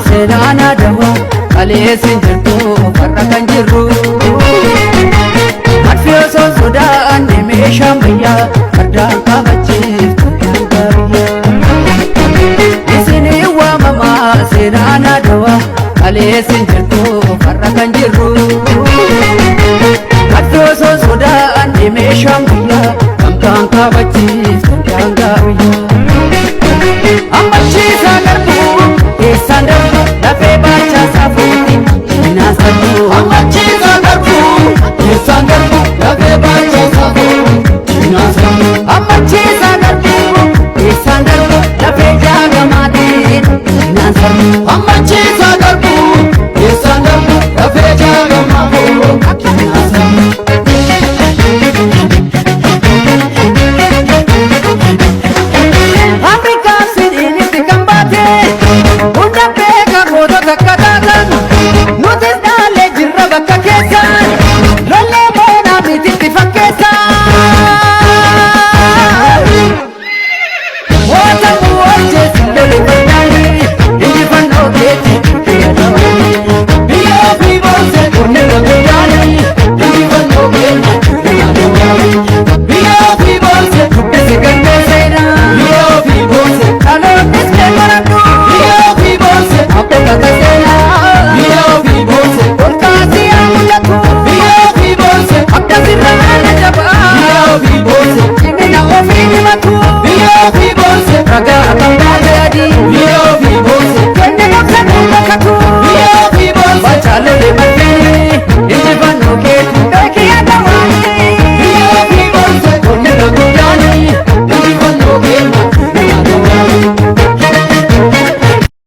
senana dawa kale sinjirtu farra kan jirru Matfiyo soda andeme shambiya fardan kabachiftu yangariya Isini wa mama senana dawa kale sinjirtu farra kan jirru Matfiyo soda andeme shambiya fardan kabachiftu yangariya Amachisa garbu esandarbu lafe bacha safuti inasandu Amachisa garbu esandarbu lafe bacha safuti inasandu Amachisa garbu esandarbu lafe jagamati inasandu Amachisa garbu esandarbu lafe jagamati inasandu